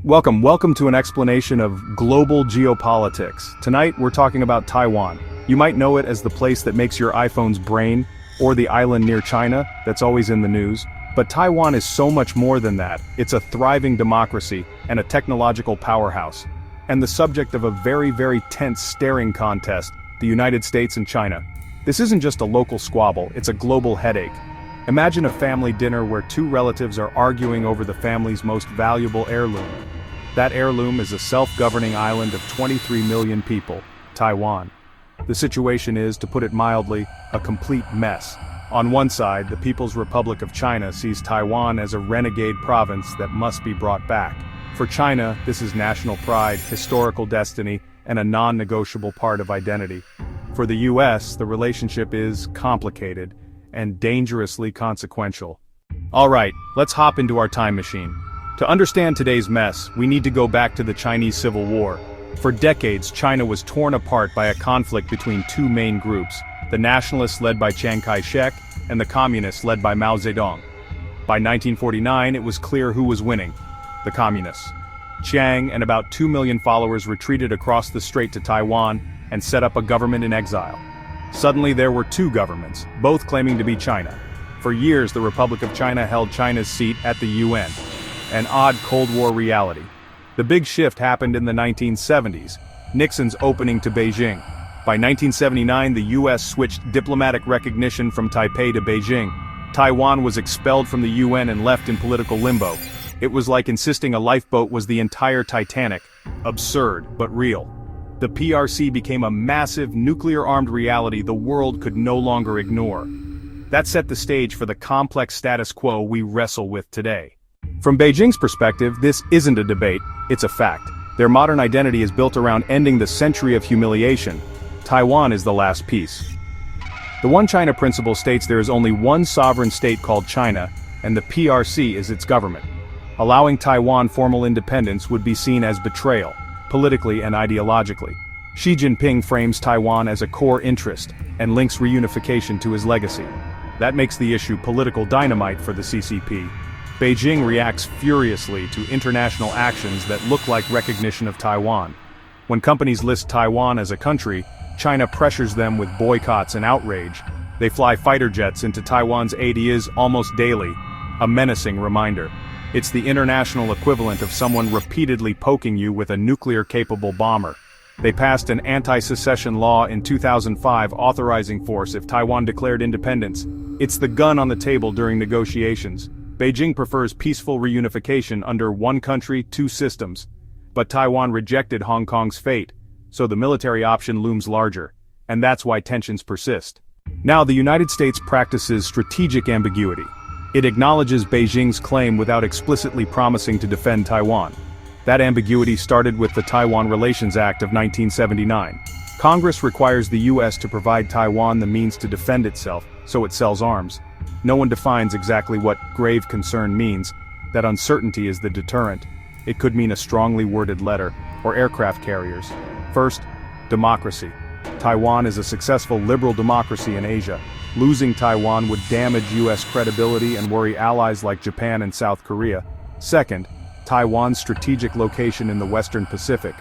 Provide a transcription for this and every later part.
Welcome to an explanation of global geopolitics. Tonight, we're talking about Taiwan. You might know it as the place that makes your iPhone's brain, or the island near China that's always in the news. But Taiwan is so much more than that. It's a thriving democracy and a technological powerhouse. And the subject of a very tense staring contest, the United States and China. This isn't just a local squabble, it's a global headache. Imagine a family dinner where two relatives are arguing over the family's most valuable heirloom. That heirloom is a self-governing island of 23 million people, Taiwan. The situation is, to put it mildly, a complete mess. On one side, the People's Republic of China sees Taiwan as a renegade province that must be brought back. For China, this is national pride, historical destiny, and a non-negotiable part of identity. For the US, the relationship is complicated and dangerously consequential. Alright, let's hop into our time machine. To understand today's mess, we need to go back to the Chinese Civil War. For decades, China was torn apart by a conflict between two main groups, the nationalists led by Chiang Kai-shek and the communists led by Mao Zedong. By 1949, it was clear who was winning: the communists. Chiang and about 2 million followers retreated across the strait to Taiwan and set up a government in exile. Suddenly there were two governments, both claiming to be China. For years, the Republic of China held China's seat at the UN. An odd Cold War reality. The big shift happened in the 1970s, Nixon's opening to Beijing. By 1979, the US switched diplomatic recognition from Taipei to Beijing. Taiwan was expelled from the UN and left in political limbo. It was like insisting a lifeboat was the entire Titanic. Absurd, but real. The PRC became a massive, nuclear-armed reality the world could no longer ignore. That set the stage for the complex status quo we wrestle with today. From Beijing's perspective, this isn't a debate, it's a fact. Their modern identity is built around ending the century of humiliation. Taiwan is the last piece. The One China principle states there is only one sovereign state called China, and the PRC is its government. Allowing Taiwan formal independence would be seen as betrayal, politically and ideologically. Xi Jinping frames Taiwan as a core interest, and links reunification to his legacy. That makes the issue political dynamite for the CCP. Beijing reacts furiously to international actions that look like recognition of Taiwan. When companies list Taiwan as a country, China pressures them with boycotts and outrage. They fly fighter jets into Taiwan's ADIs almost daily, a menacing reminder. It's the international equivalent of someone repeatedly poking you with a nuclear-capable bomber. They passed an anti-secession law in 2005 authorizing force if Taiwan declared independence. It's the gun on the table during negotiations. Beijing prefers peaceful reunification under one country, two systems. But Taiwan rejected Hong Kong's fate, so the military option looms larger. And that's why tensions persist. Now, the United States practices strategic ambiguity. It acknowledges Beijing's claim without explicitly promising to defend Taiwan. That ambiguity started with the Taiwan Relations Act of 1979. Congress requires the US to provide Taiwan the means to defend itself, so it sells arms. No one defines exactly what grave concern means. That uncertainty is the deterrent. It could mean a strongly worded letter, or aircraft carriers. First, democracy. Taiwan is a successful liberal democracy in Asia. Losing Taiwan would damage US credibility and worry allies like Japan and South Korea. Second, Taiwan's strategic location in the Western Pacific.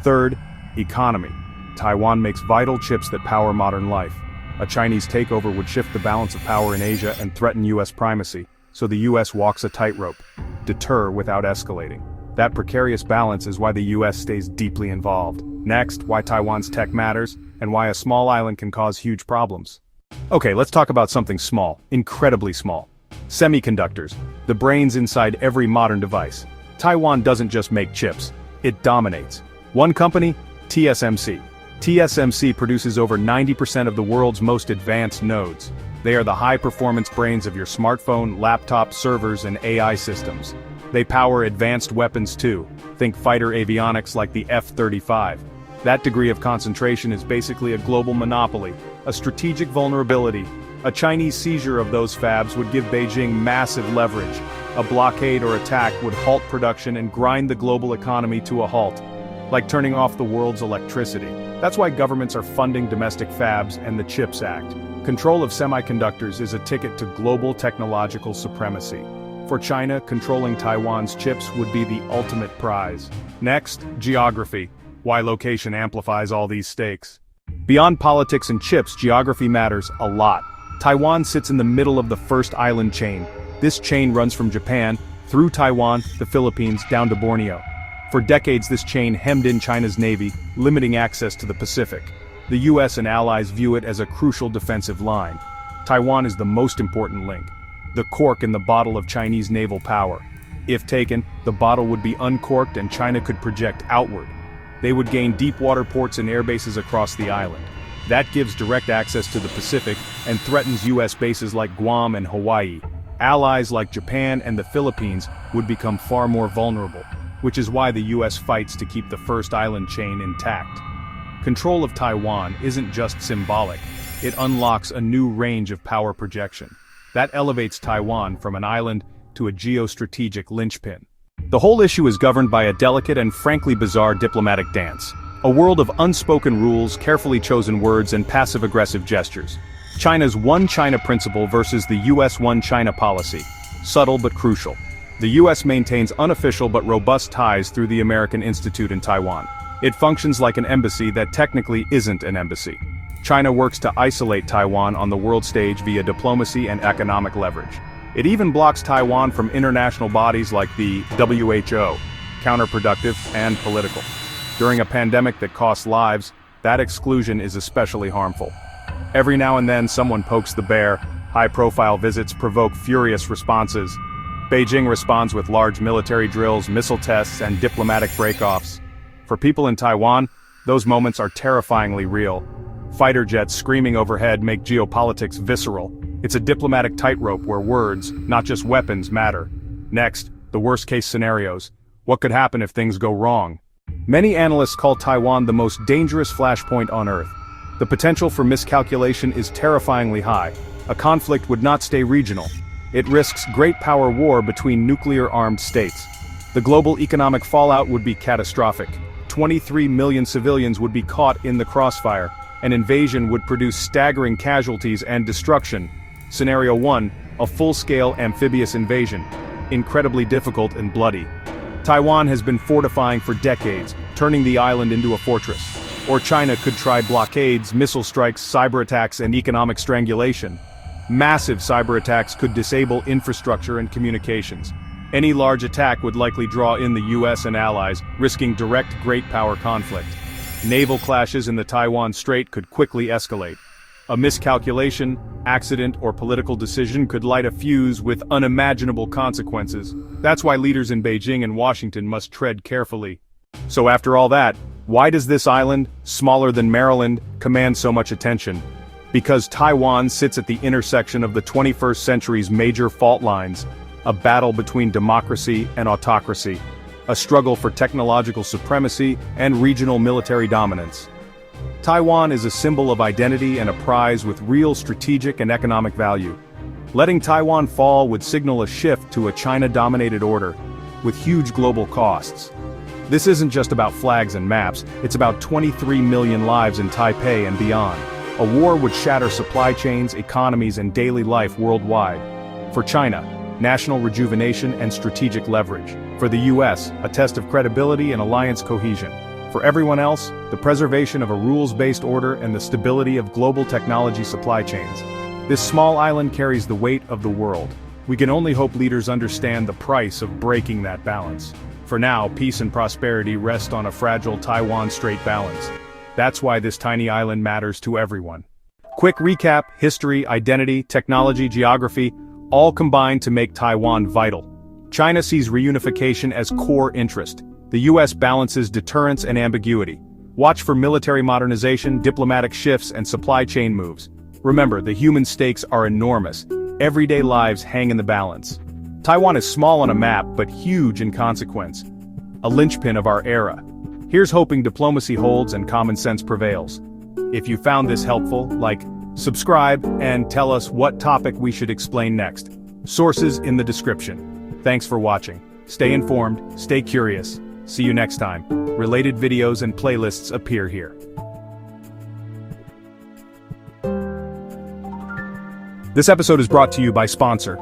Third, economy. Taiwan makes vital chips that power modern life. A Chinese takeover would shift the balance of power in Asia and threaten US primacy, so the US walks a tightrope. Deter without escalating. That precarious balance is why the US stays deeply involved. Next, why Taiwan's tech matters, and why a small island can cause huge problems. Okay, let's talk about something small, incredibly small. Semiconductors, the brains inside every modern device. Taiwan doesn't just make chips, it dominates. One company, TSMC. TSMC produces over 90% of the world's most advanced nodes. They are the high-performance brains of your smartphone, laptop, servers, and AI systems. They power advanced weapons too. Think fighter avionics like the F-35. That degree of concentration is basically a global monopoly, a strategic vulnerability. A Chinese seizure of those fabs would give Beijing massive leverage. A blockade or attack would halt production and grind the global economy to a halt. Like turning off the world's electricity. That's why governments are funding domestic fabs and the CHIPS Act. Control of semiconductors is a ticket to global technological supremacy. For China, controlling Taiwan's chips would be the ultimate prize. Next, geography. Why location amplifies all these stakes. Beyond politics and chips, geography matters a lot. Taiwan sits in the middle of the first island chain. This chain runs from Japan, through Taiwan, the Philippines, down to Borneo. For decades this chain hemmed in China's navy, limiting access to the Pacific. The US and allies view it as a crucial defensive line. Taiwan is the most important link, the cork in the bottle of Chinese naval power. If taken, the bottle would be uncorked and China could project outward. They would gain deep water ports and air bases across the island. That gives direct access to the Pacific and threatens US bases like Guam and Hawaii. Allies like Japan and the Philippines would become far more vulnerable, which is why the US fights to keep the first island chain intact. Control of Taiwan isn't just symbolic, it unlocks a new range of power projection. That elevates Taiwan from an island to a geostrategic linchpin. The whole issue is governed by a delicate and frankly bizarre diplomatic dance. A world of unspoken rules, carefully chosen words, and passive-aggressive gestures. China's One China principle versus the US One China policy. Subtle but crucial. The US maintains unofficial but robust ties through the American Institute in Taiwan. It functions like an embassy that technically isn't an embassy. China works to isolate Taiwan on the world stage via diplomacy and economic leverage. It even blocks Taiwan from international bodies like the WHO, counterproductive and political. During a pandemic that costs lives, that exclusion is especially harmful. Every now and then someone pokes the bear, high-profile visits provoke furious responses. Beijing responds with large military drills, missile tests, and diplomatic break-offs. For people in Taiwan, those moments are terrifyingly real. Fighter jets screaming overhead make geopolitics visceral. It's a diplomatic tightrope where words, not just weapons, matter. Next, the worst-case scenarios. What could happen if things go wrong? Many analysts call Taiwan the most dangerous flashpoint on Earth. The potential for miscalculation is terrifyingly high. A conflict would not stay regional. It risks great power war between nuclear-armed states. The global economic fallout would be catastrophic. 23 million civilians would be caught in the crossfire. An invasion would produce staggering casualties and destruction. Scenario 1, a full-scale amphibious invasion. Incredibly difficult and bloody. Taiwan has been fortifying for decades, turning the island into a fortress. Or China could try blockades, missile strikes, cyber attacks, and economic strangulation. Massive cyber attacks could disable infrastructure and communications. Any large attack would likely draw in the US and allies, risking direct great power conflict. Naval clashes in the Taiwan Strait could quickly escalate. A miscalculation, accident, or political decision could light a fuse with unimaginable consequences. That's why leaders in Beijing and Washington must tread carefully. So after all that, why does this island, smaller than Maryland, command so much attention? Because Taiwan sits at the intersection of the 21st century's major fault lines, a battle between democracy and autocracy, a struggle for technological supremacy and regional military dominance. Taiwan is a symbol of identity and a prize with real strategic and economic value. Letting Taiwan fall would signal a shift to a China-dominated order, with huge global costs. This isn't just about flags and maps, it's about 23 million lives in Taipei and beyond. A war would shatter supply chains, economies, and daily life worldwide. For China, national rejuvenation and strategic leverage. For the US, a test of credibility and alliance cohesion. For everyone else, the preservation of a rules-based order and the stability of global technology supply chains. This small island carries the weight of the world. We can only hope leaders understand the price of breaking that balance. For now, peace and prosperity rest on a fragile Taiwan Strait balance. That's why this tiny island matters to everyone. Quick recap: history, identity, technology, geography, all combine to make Taiwan vital. China sees reunification as core interest. The US balances deterrence and ambiguity. Watch for military modernization, diplomatic shifts, and supply chain moves. Remember, the human stakes are enormous. Everyday lives hang in the balance. Taiwan is small on a map, but huge in consequence. A linchpin of our era. Here's hoping diplomacy holds and common sense prevails. If you found this helpful, subscribe, and tell us what topic we should explain next. Sources in the description. Thanks for watching. Stay informed, stay curious. See you next time. Related videos and playlists appear here. This episode is brought to you by sponsor